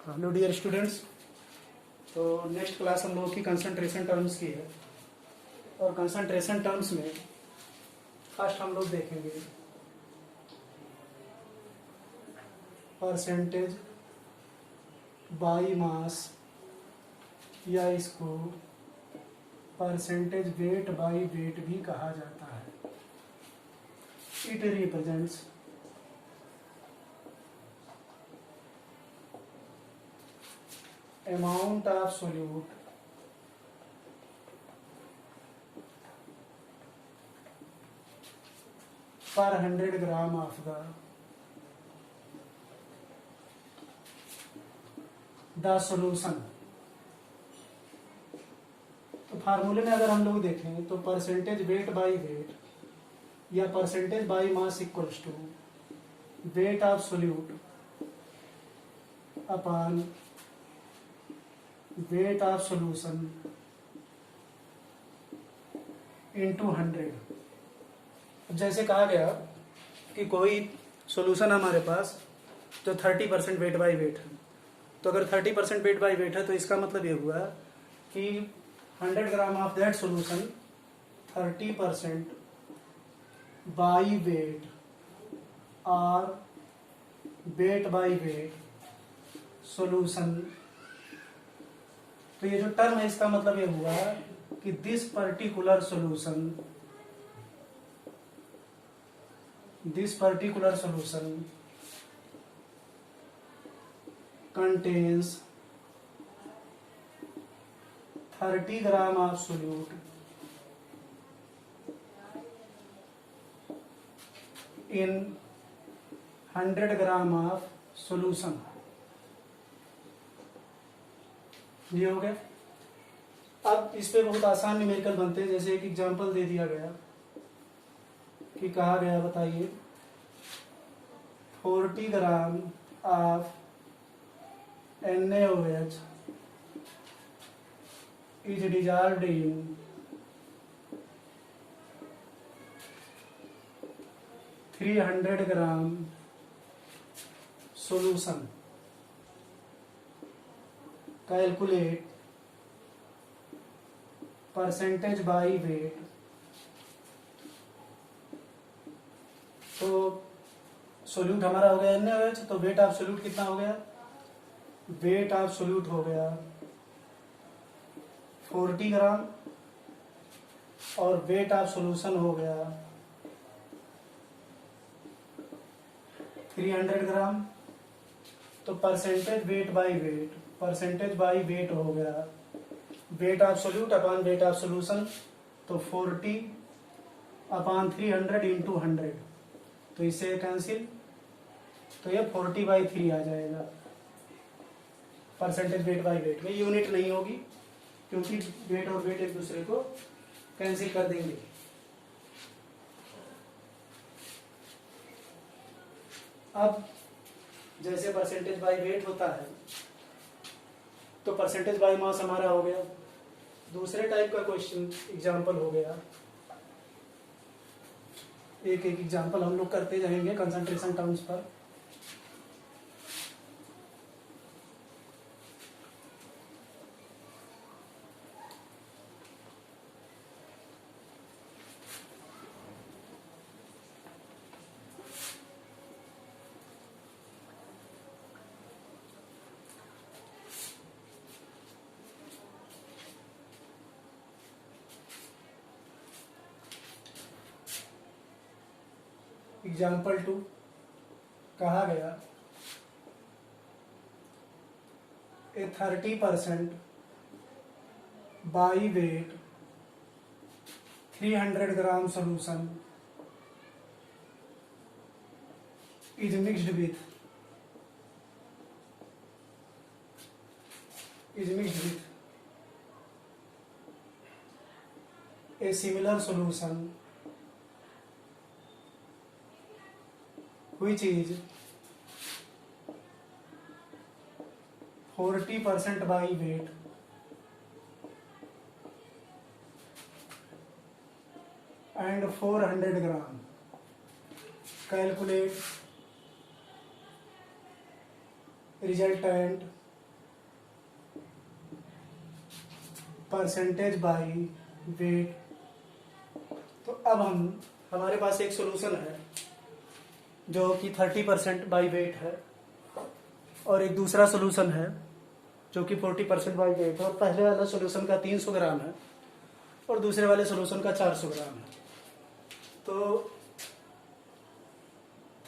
Hello dear students. तो next class हम लोगों की कंसंट्रेशन टर्म्स की है और कंसंट्रेशन टर्म्स में फर्स्ट हम लोग देखेंगे परसेंटेज बाई मास या इसको परसेंटेज वेट बाई वेट भी कहा जाता है। It represents amount of solute per 100 gram of the solution। तो फार्मूले में अगर हम लोग देखें तो परसेंटेज वेट बाई वेट या percentage by mass equals to weight of solute upon weight of solution into 100। अब जैसे कहा गया कि कोई सॉल्यूशन हमारे पास जो 30% वेट बाई वेट है, तो अगर 30% वेट बाई वेट है तो इसका मतलब ये हुआ कि 100 gram of that solution 30% by wait और वेट बाई वेट सॉल्यूशन। तो ये जो टर्म है इसका मतलब ये हुआ कि this particular solution contains 30 gram of solute in 100 gram of solution. ये हो गया। अब इस पे बहुत आसान न्यूमेरिकल बनते हैं। जैसे एक एग्जांपल दे दिया गया कि कहा गया, बताइए 40 gram of NaOH is dissolved in 300 gram solution. Calculate percentage by wait. तो सोल्यूट हमारा हो गया NaOH, तो वेट ऑफ सोल्यूट कितना हो गया? वेट ऑफ सोल्यूट हो गया 40 ग्राम और वेट ऑफ सॉल्यूशन हो गया 300 ग्राम। तो परसेंटेज वेट बाई वेट हो गया wait of solute upon weight of solution. तो 40 अपॉन 300 इंटू 100, तो इससे कैंसिल, तो ये 40/3 आ जाएगा। परसेंटेज वेट बाई वेट में यूनिट नहीं होगी क्योंकि वेट और वेट एक दूसरे को कैंसिल कर देंगे। अब जैसे परसेंटेज बाई वेट होता है तो परसेंटेज बाई मास हमारा हो गया। दूसरे टाइप का क्वेश्चन एग्जांपल हो गया। एक एक एग्जांपल हम लोग करते जाएंगे कंसंट्रेशन टर्म्स पर। एग्जाम्पल 2 कहा गया ए 30% by wait 300 gram solution is mixed with a similar solution which is 40% by weight and 400 gram. Calculate resultant percentage by wait. तो अब हमारे पास एक सॉल्यूशन है जो कि 30% बाई वेट है, और एक दूसरा सॉल्यूशन है जो कि 40% बाई वेट है, और पहले वाला सॉल्यूशन का 300 ग्राम है और दूसरे वाले सॉल्यूशन का 400 ग्राम है। तो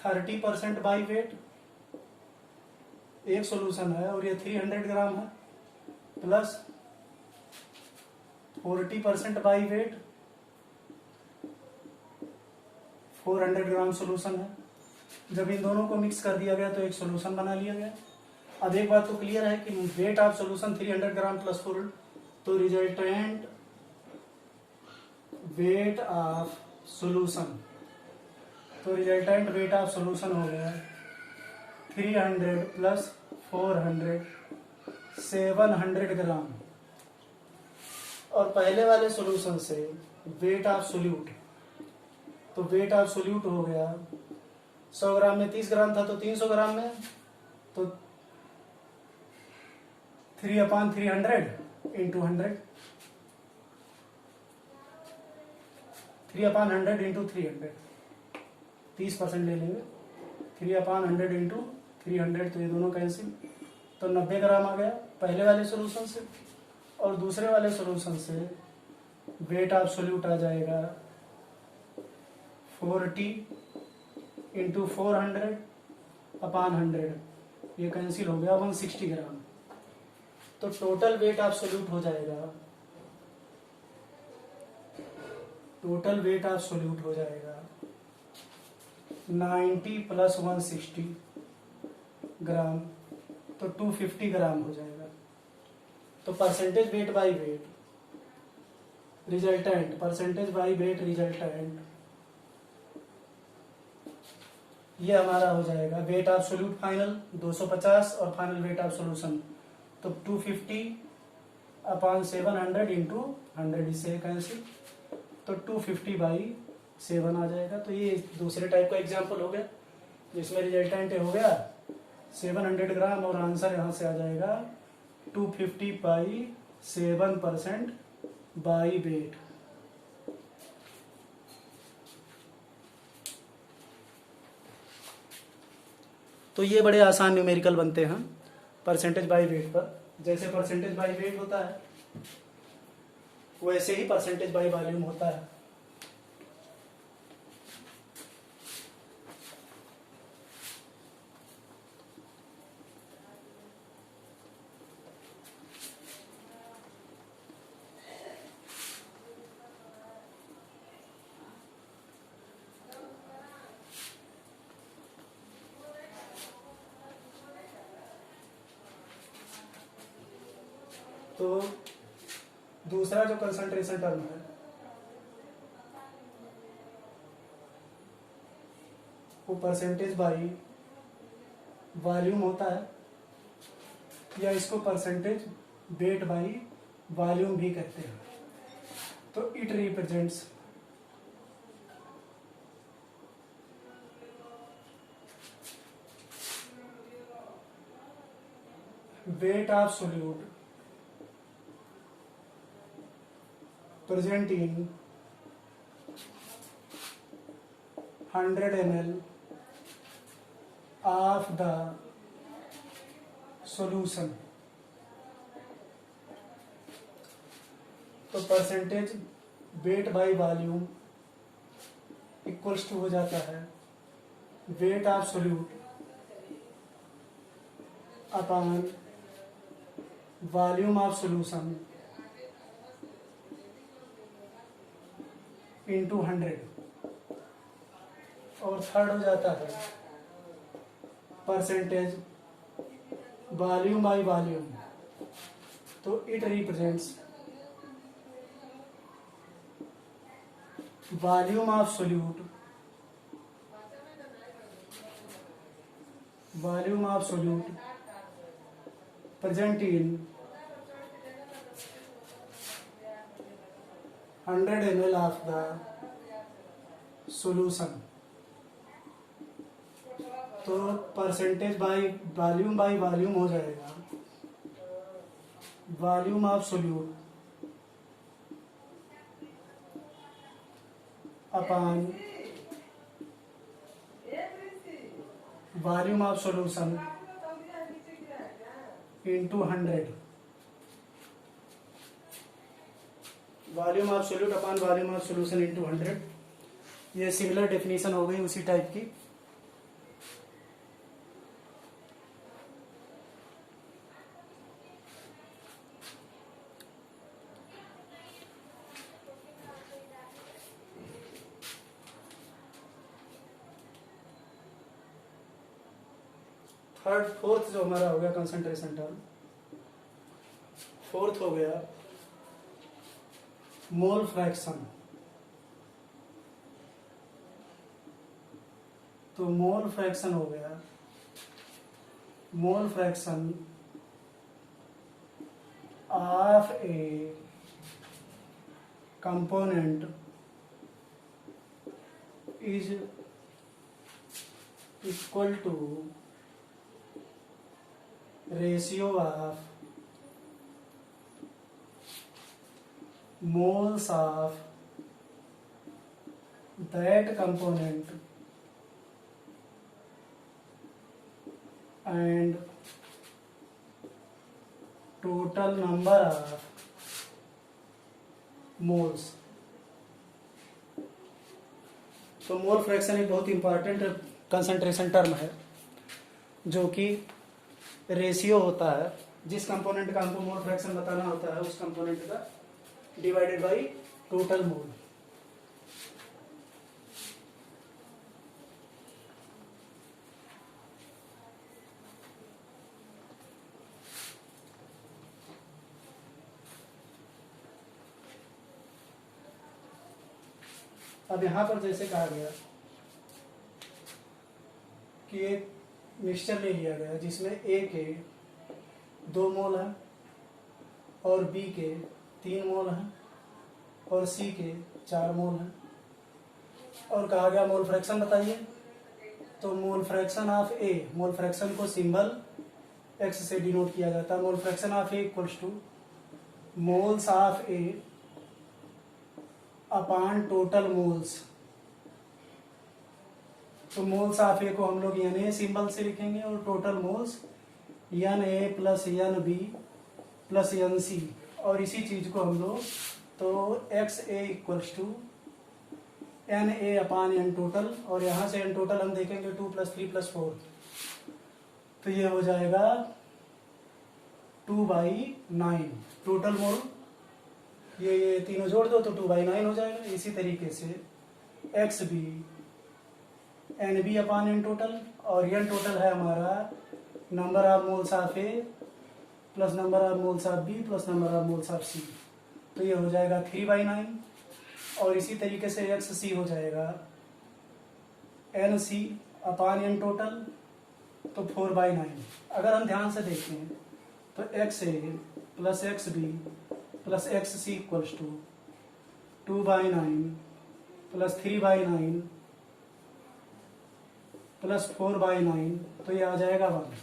30% बाई वेट एक सॉल्यूशन है और ये 300 ग्राम है, plus 40% by wait 400 gram solution है। जब इन दोनों को मिक्स कर दिया गया तो एक सॉल्यूशन बना लिया गया। अब एक बात तो क्लियर है कि wait of solution 300 gram plus 4, तो रिजल्टेंट वेट ऑफ सॉल्यूशन, तो रिजल्टेंट वेट ऑफ सॉल्यूशन हो गया 300 प्लस 400 700 ग्राम। और पहले वाले सॉल्यूशन से वेट ऑफ सोल्यूट, तो वेट ऑफ सोल्यूट हो गया 100 ग्राम में 30 ग्राम था तो 300 ग्राम में, तो 3/300 इंटू 100, 3/100 इंटू 300, 30% ले लेंगे, 3/100 इंटू 300, तो ये दोनों कैंसिल, तो 90 ग्राम आ गया पहले वाले सॉल्यूशन से। और दूसरे वाले सॉल्यूशन से वेट ऑफ सोल्यूट आ जाएगा 40 इंटू 400/100, ये कैंसिल हो गया 160 ग्राम। तो टोटल वेट ऑफ सोल्यूट हो जाएगा, टोटल वेट ऑफ सोल्यूट हो जाएगा 90 प्लस 160 ग्राम, तो 250 ग्राम हो जाएगा। तो percentage weight by wait resultant, percentage by wait resultant, ये हमारा हो जाएगा वेट ऑफ सोल्यूट फाइनल 250 और फाइनल वेट ऑफ सोल्यूशन, तो 250/700 इंटू 100, इससे कैंसिल, तो 250/7 आ जाएगा। तो ये दूसरे टाइप का एग्जांपल हो गया जिसमें रिजल्टेंट हो गया 700 ग्राम और आंसर यहाँ से आ जाएगा 250/7% बाई वेट। तो ये बड़े आसान न्यूमेरिकल बनते हैं परसेंटेज बाई वेट पर। जैसे परसेंटेज बाई वेट होता है वैसे ही परसेंटेज बाई वॉल्यूम होता है। तो दूसरा जो कंसंट्रेशन टर्म है वो परसेंटेज बाई वॉल्यूम होता है, या इसको परसेंटेज वेट बाई वॉल्यूम भी कहते हैं। तो it represents weight of solute present in 100 ml of the solution। तो percentage weight by volume equals to हो जाता है weight of solute upon volume of solution into 100, और थर्ड हो जाता है परसेंटेज वॉल्यूम बाई वॉल्यूम। तो it represents volume of solute, volume of solute present in 100 ml of the solution। तो percentage by volume हो जाएगा volume of solute upon volume of solution into 100। Volume of solute upon volume of solution into 100। ये similar definition हो गई उसी type की। Fourth जो हमारा हो गया कंसंट्रेशन टर्म, फोर्थ हो गया मोल फ्रैक्शन। तो मोल फ्रैक्शन हो गया, mole fraction of a component is equal to ratio of moles of that component and total number of moles। तो मोल फ्रैक्शन एक बहुत इंपॉर्टेंट कंसंट्रेशन टर्म है जो कि रेशियो होता है, जिस कंपोनेंट का हमको मोल फ्रैक्शन बताना होता है उस कंपोनेंट का डिवाइडेड बाई टोटल मोल। अब यहां पर जैसे कहा गया कि एक मिक्सचर ले लिया गया जिसमें ए के 2 मोल है और बी के 3 मोल हैं और सी के 4 मोल हैं, और कहा गया मोल फ्रैक्शन बताइए। तो mole fraction of A, mole fraction को सिंबल एक्स से डिनोट किया जाता है। Mole fraction of A equals to moles of A upon total moles. तो मोल्स ऑफ ए को हम लोग एन ए सिंबल से लिखेंगे और total moles n A plus n B plus n C, और इसी चीज को हम लोग तो x A equals to n A upon n total, और यहां से एन टोटल हम देखेंगे 2 + 3 + 4, तो ये हो जाएगा 2/9 टोटल मोल। ये तीनों जोड़ दो तो 2/9 हो जाएगा। इसी तरीके से x B n B upon n total, और एन टोटल है हमारा number of moles of A plus number of moles of B plus number of moles of C, तो ये हो जाएगा 3/9। और इसी तरीके से एक्स सी हो जाएगा n C upon n total, तो 4/9। अगर हम ध्यान से देखें तो x A plus x B plus x C equals to 2/9 plus 3/9 plus 4/9, तो ये आ जाएगा 1।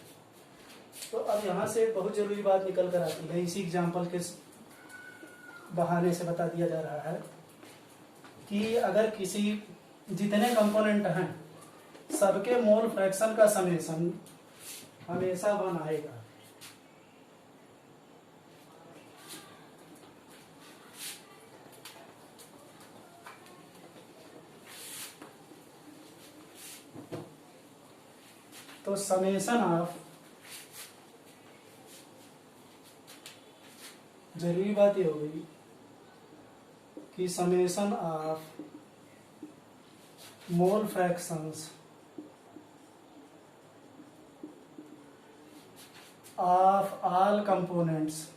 तो अब यहाँ से एक बहुत जरूरी बात निकल कर आती है, इसी एग्जाम्पल के बहाने से बता दिया जा रहा है कि अगर किसी जितने कंपोनेंट हैं सबके मोल फ्रैक्शन का समेशन हमेशा 1 आएगा। तो समेशन ऑफ, जरूरी बात ये हो गई कि summation of mole fractions of all components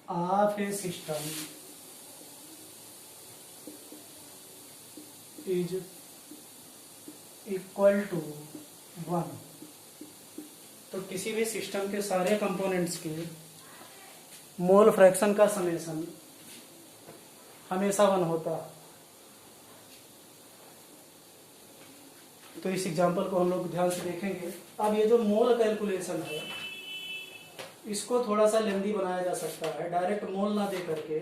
of a system is equal to 1। तो किसी भी सिस्टम के सारे कंपोनेंट्स के मोल फ्रैक्शन का समेशन हमेशा 1 होता। तो इस एग्जांपल को हम लोग ध्यान से देखेंगे। अब ये जो मोल कैलकुलेशन है इसको थोड़ा सा लेंदी बनाया जा सकता है, डायरेक्ट मोल ना दे करके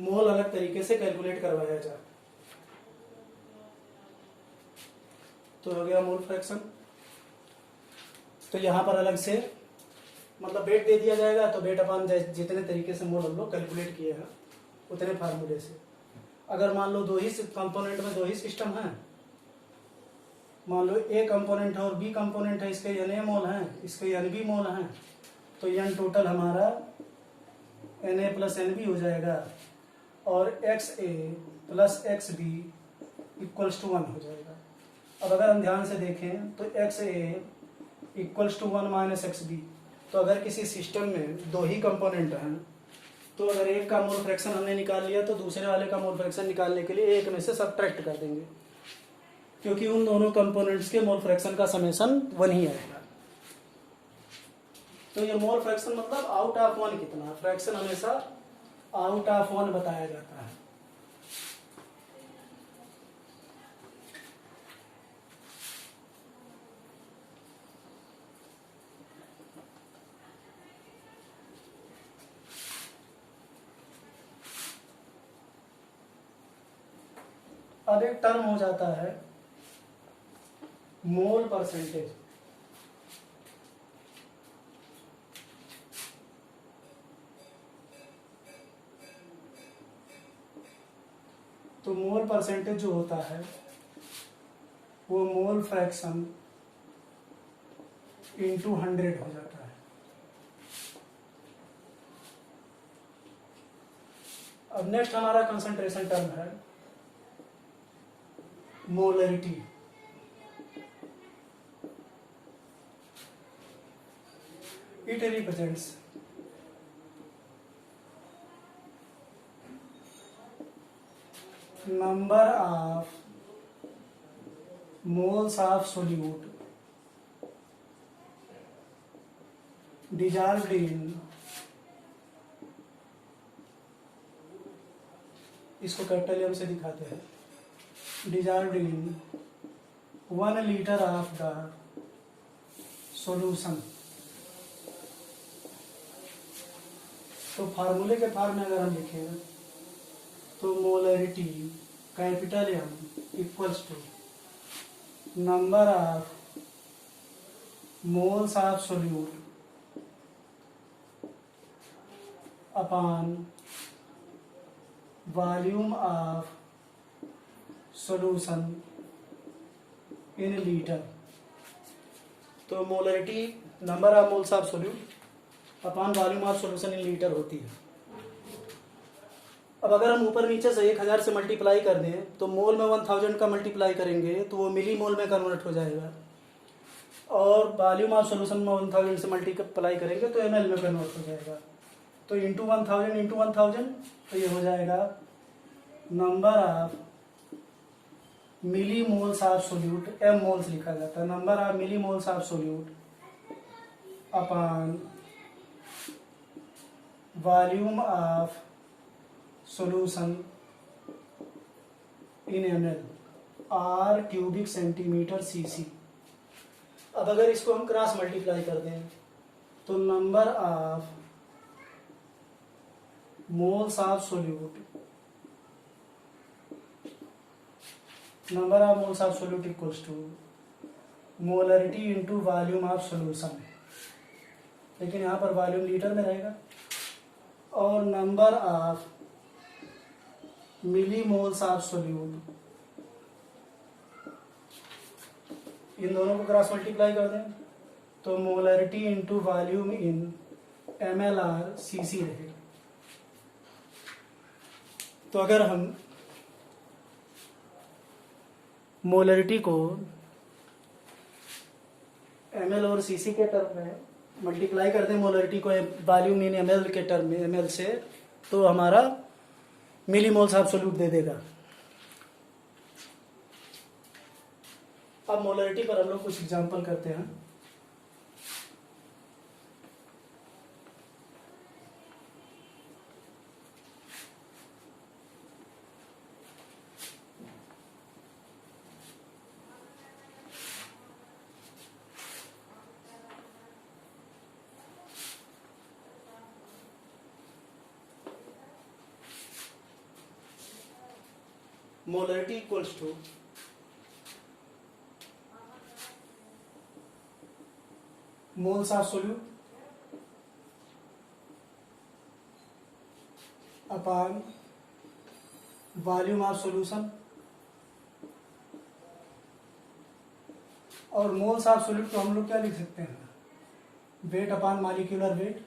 मोल अलग तरीके से कैलकुलेट करवाया जाए। तो हो गया मोल फ्रैक्शन। तो यहाँ पर अलग से मतलब वेट दे दिया जाएगा, तो वेट अपॉन जितने तरीके से मोल हम लोग कैलकुलेट किए हैं उतने फार्मूले से। अगर मान लो दो ही कंपोनेंट में दो ही सिस्टम है, मान लो ए कंपोनेंट है और बी कंपोनेंट है, इसके एन ए मोल है, इसके एन बी मोल है, तो एन टोटल हमारा n A plus n B हो जाएगा और x A plus x B equals to 1 हो जाएगा। अब अगर हम ध्यान से देखें तो x A equals to 1 minus x B, तो अगर किसी सिस्टम में दो ही कंपोनेंट हैं तो अगर एक का मोल फ्रैक्शन हमने निकाल लिया तो दूसरे वाले का मोल फ्रैक्शन निकालने के लिए एक में से सब्ट्रैक्ट कर देंगे, क्योंकि उन दोनों कंपोनेंट्स के मोल फ्रैक्शन का समेशन 1 ही आएगा। तो ये मोल फ्रैक्शन मतलब आउट ऑफ 1 कितना, फ्रैक्शन हमेशा आउट ऑफ 1 बताया जाता है। अब एक टर्म हो जाता है मोल परसेंटेज। तो मोल परसेंटेज जो होता है वो मोल फ्रैक्शन इंटू 100 हो जाता है। अब नेक्स्ट हमारा कंसंट्रेशन टर्म है molarity. It represents number of moles of solute dissolved in, इसको कैपिटल एम से दिखाते हैं, dissolved in 1 liter of the solution। तो फार्मूले के फॉर्म में अगर हम लिखें तो molarity capital M equals to number of moles of solute upon volume of solution in litre. तो molarity number of moles of solute upon volume of solution in litre होती है। अब अगर हम ऊपर नीचे से 1000 से मल्टीप्लाई कर दें तो मोल में 1000 का मल्टीप्लाई करेंगे तो वो मिली मोल में कन्वर्ट हो जाएगा, और वॉल्यूम ऑफ सॉल्यूशन में 1000 से मल्टीप्लाई करेंगे तो ml में कन्वर्ट हो जाएगा। तो इंटू 1000 इंटू 1000, तो ये हो जाएगा number of milli moles of solute, m moles लिखा जाता है, number of milli moles of solute upon volume of solution in ml r cubic centimetre cc। अब अगर इसको हम क्रॉस मल्टीप्लाई कर दें तो number of moles of solute, number of moles of solute equals to molarity into volume of solution, लेकिन यहाँ पर वॉल्यूम लीटर में रहेगा, और number of milli moles of solute, इन दोनों को क्रॉस मल्टीप्लाई कर दें तो molarity into volume in ml/r cc रहेगा। तो अगर हम मोलरिटी को ml और cc के टर्म में मल्टीप्लाई कर दें, मोलरिटी को वॉल्यूम इन ml के टर्म में ml से, तो हमारा मिली मोल्स ऑफ सोल्यूट दे देगा। अब मोलरिटी पर हम लोग कुछ एग्जांपल करते हैं। Molarity equals to moles of solute upon volume of solution, और मोल्स ऑफ सोल्यूट को हम लोग क्या लिख सकते हैं, weight upon molecular weight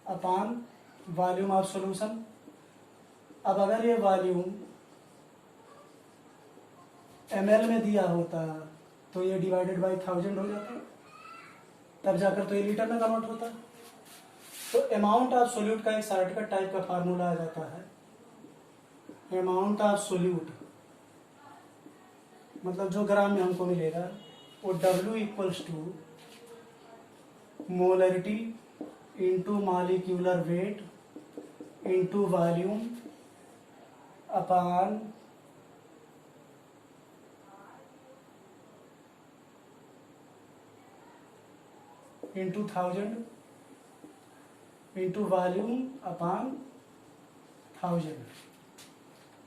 upon volume of solution. अब अगर ये वॉल्यूम ml में दिया होता तो ये डिवाइडेड बाई 1000 हो जाता, तब जाकर तो ये लीटर में कन्वर्ट होता। तो अमाउंट ऑफ सोल्यूट का एक शॉर्टकट टाइप का फार्मूला आ जाता है, अमाउंट ऑफ सोल्यूट मतलब जो ग्राम में हमको मिलेगा वो W equals to molarity into molecular weight into volume upon into 1000 into volume upon 1000।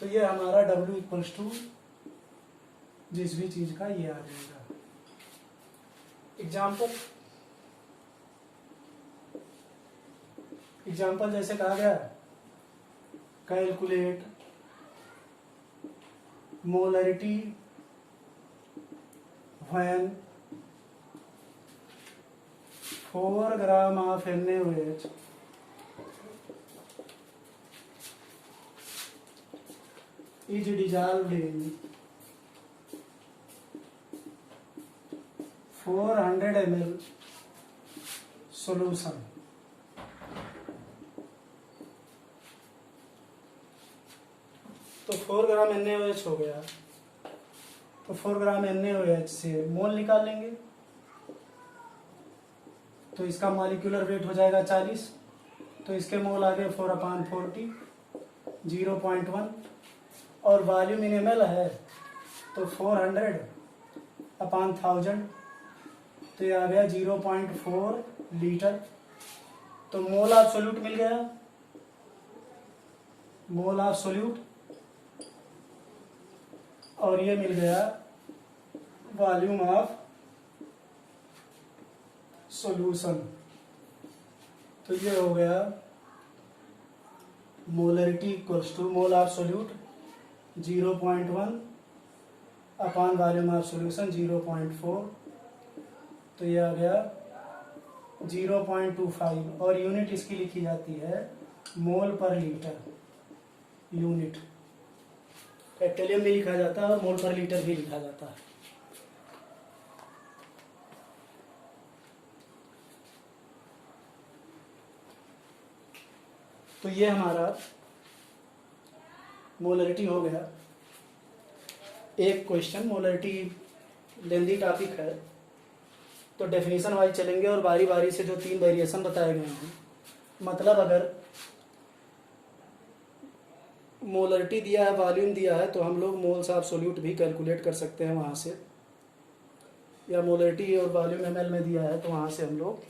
तो ये हमारा W इक्वल्स टू जिस भी चीज का ये आ जाएगा। एग्जाम्पल जैसे कहा गया, calculate molarity when 4 gram of NaOH is dissolved in 400 ml solution। तो 4 ग्राम NaOH हो गया, तो 4 ग्राम NaOH से मोल निकाल लेंगे, तो इसका मॉलिक्यूलर वेट हो जाएगा 40, तो इसके मोल आ गए 4/40 0.1, और वॉल्यूम इन ml है तो 400/1000, तो ये आ गया 0.4 लीटर। तो मोल ऑफ सोल्यूट मिल गया, मोल ऑफ सोल्यूट, और ये मिल गया वॉल्यूम ऑफ सॉल्यूशन। तो ये हो गया molarity equals to mole of solute 0.1 upon volume of solution 0.4, तो ये आ गया 0.25, और यूनिट इसकी लिखी जाती है मोल पर लीटर यूनिट। हेक्टेरियन भी लिखा जाता है और मोल पर लीटर भी लिखा जाता है। तो ये हमारा मोलरिटी हो गया। एक क्वेश्चन, मोलरिटी लेंदी टॉपिक है तो डेफिनेशन वाइज चलेंगे और बारी बारी से जो 3 वेरिएशन बताए गए हैं, मतलब अगर मोलरिटी दिया है, वॉल्यूम दिया है, तो हम लोग मोल्स ऑफ सोल्यूट भी कैलकुलेट कर सकते हैं वहाँ से, या मोलरिटी और वॉल्यूम ml में दिया है तो वहाँ से हम लोग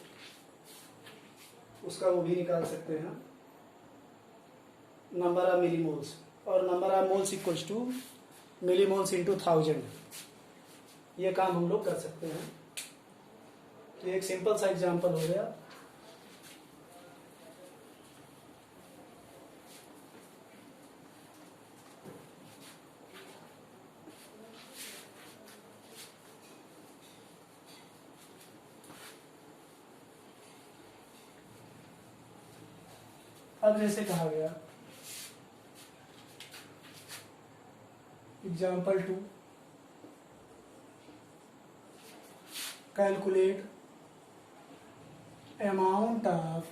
उसका वो भी निकाल सकते हैं, नंबर ऑफ मिलीमोल्स, और number of moles equals to millimoles into 1000। ये काम हम लोग कर सकते हैं। तो एक सिंपल सा एग्जांपल हो गया। अब जैसे कहा गया example 2, calculate amount of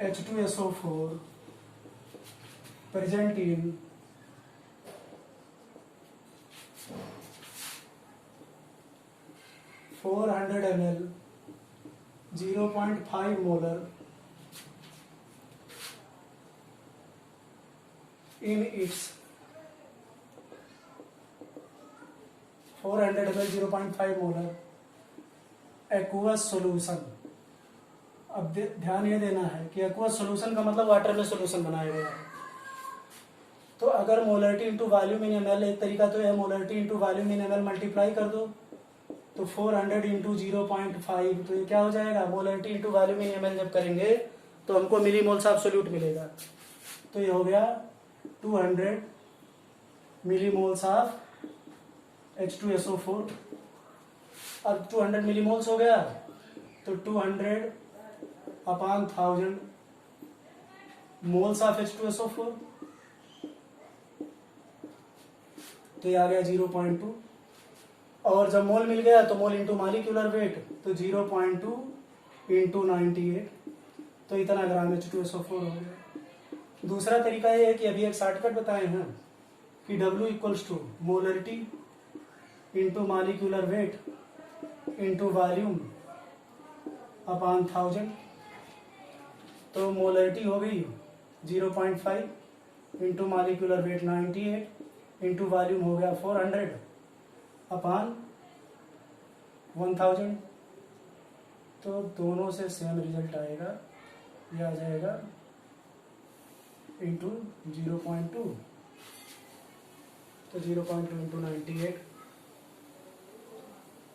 H2SO4 present in 400 ml 0.5 molar in its 400 ml 0.5 molar aqueous solution. अब ध्यान ये देना है कि एक्वस सॉल्यूशन का मतलब वाटर में सॉल्यूशन बनाया गया है, तो अगर molarity into volume in M L, एक तरीका तो है molarity into volume in M L multiply कर दो, तो 400 इंटू 0.5, तो ये क्या हो जाएगा, molarity into volume in M L जब करेंगे तो हमको मिली मोल्स एब्सोल्यूट मिलेगा। तो ये हो गया 200 मिली मोल्स ऑफ H2SO4। अब 200 मिली मोल्स हो गया तो 200 अपॉन 1000 मोल्स ऑफ H2SO4, तो ये आ गया 0.2। और जब मोल मिल गया तो मोल इंटू मॉलिक्यूलर वेट, तो 0.2 इंटू 98, तो इतना ग्राम H2SO4 हो गया। दूसरा तरीका ये है कि अभी एक शॉर्टकट बताए हैं कि W equals to molarity into molecular weight into volume upon 1000, तो मोलरिटी हो गई 0.5 into molecular weight 98 into volume हो गया 400 अपॉन 1000, तो दोनों से सेम रिजल्ट आएगा, ये आ जाएगा इंटू 0.2, तो 0.2 इंटू 98,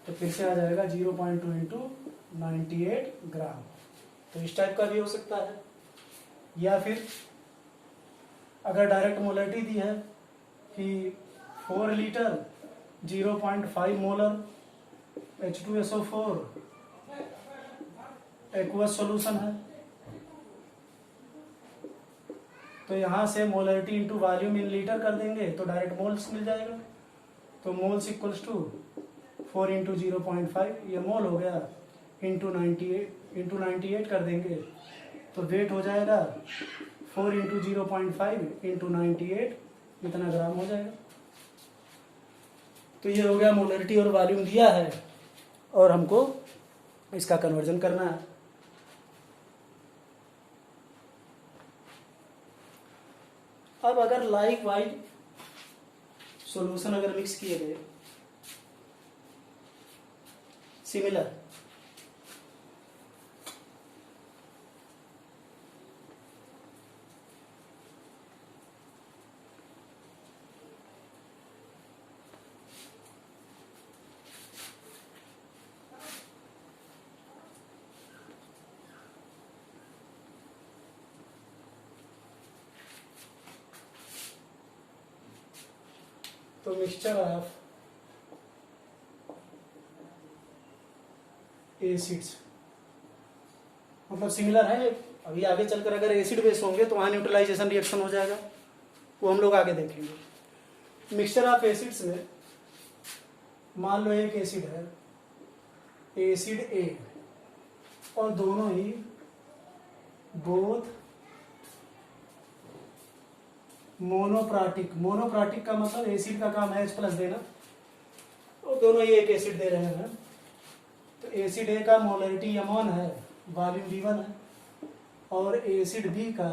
तो फिर से आ जाएगा 0.2 इंटू 98 ग्राम। तो इस टाइप का भी हो सकता है, या फिर अगर डायरेक्ट मोलरिटी दी है कि 4 litre 0.5 molar H2SO4 aqueous solution है, तो यहाँ से molarity into volume in litre कर देंगे तो डायरेक्ट मोल्स मिल जाएगा। तो मोल्स इक्वल्स टू 4 इंटू 0.5, ये मोल हो गया, इंटू 98 कर देंगे तो वेट हो जाएगा 4 इंटू 0.5 इंटू 98, इतना ग्राम हो जाएगा। तो ये हो गया मोलरिटी और वॉल्यूम दिया है और हमको इसका कन्वर्जन करना है। अब अगर लाइक वाइज सॉल्यूशन अगर मिक्स किए गए सिमिलर, तो मिक्सचर ऑफ एसिड्स मतलब सिमिलर है। अभी आगे चलकर अगर एसिड बेस होंगे तो वहां न्यूट्रलाइजेशन रिएक्शन हो जाएगा, वो हम लोग आगे देखेंगे। मिक्सचर ऑफ एसिड्स में मान लो एक एसिड है, एसिड ए, और दोनों ही बोथ मोनोप्राटिक का मतलब एसिड का काम है H+ देना, और दोनों ही एक एसिड दे रहे हैं। तो एसिड ए का मोलरिटी M1 है, वॉल्यूम V1 है, और एसिड बी का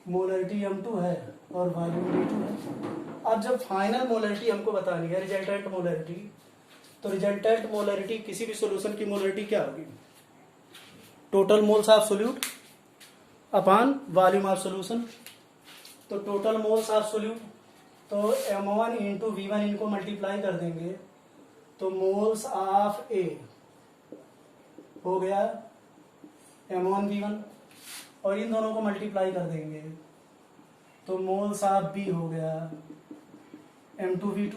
मोलरिटी M2 है और वॉल्यूम V2 है। अब जब फाइनल मोलरिटी हमको बतानी है, रिजल्टेंट मोलरिटी, तो रिजल्टेंट मोलरिटी किसी भी सॉल्यूशन की मोलरिटी क्या होगी, total moles of solute upon volume of solution. तो टोटल मोल्स ऑफ सोल्यूट, तो M1 इंटू V1 इनको मल्टीप्लाई कर देंगे तो मोल्स ऑफ ए हो गया M1 V1, और इन दोनों को मल्टीप्लाई कर देंगे तो मोल्स ऑफ बी हो गया M2 V2।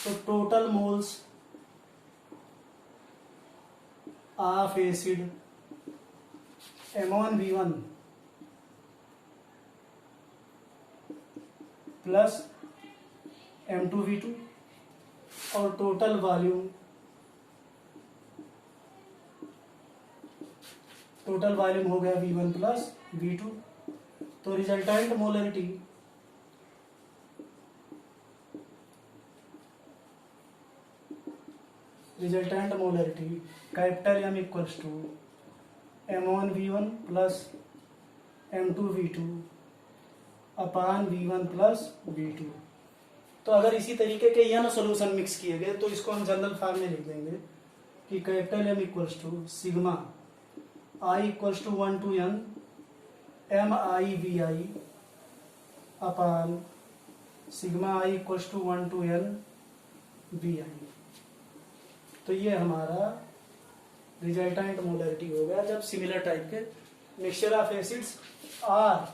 तो total moles of acid M1 V1 plus M2 V2, और टोटल वॉल्यूम हो गया V1 प्लस V2। तो resultant molarity capital M equals to M1 V1 plus M2 V2 upon V1 plus V2। तो अगर इसी तरीके के n सॉल्यूशन मिक्स किए गए तो इसको हम जनरल फॉर्म में लिख देंगे कि capital M equals to sigma I equals to 1 to n MIVI upon sigma I equals to 1 to n B I. तो ये हमारा रिजल्टेंट मोलरिटी हो गया जब सिमिलर टाइप के mixture of acids or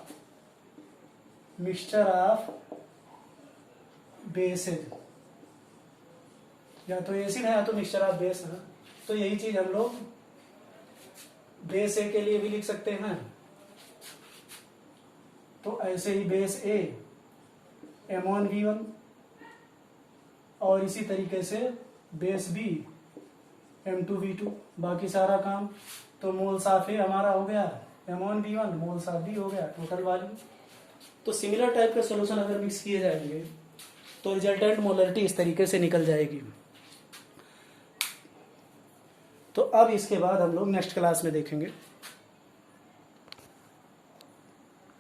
mixture of bases, या तो acid है या तो मिक्सचर ऑफ बेस है। तो यही चीज हम लोग बेस ए के लिए भी लिख सकते हैं। तो ऐसे ही बेस ए M1V1 और इसी तरीके से बेस बी M2V2। बाकी सारा काम तो मोल्स ऑफ ए हमारा हो गया M1V1, मोल्स ऑफ बी हो गया टोटल वॉल्यूम। तो सिमिलर टाइप के सॉल्यूशन अगर मिक्स किए जाएंगे तो रिजल्टेंट मोलरिटी इस तरीके से निकल जाएगी। तो अब इसके बाद हम लोग नेक्स्ट क्लास में देखेंगे।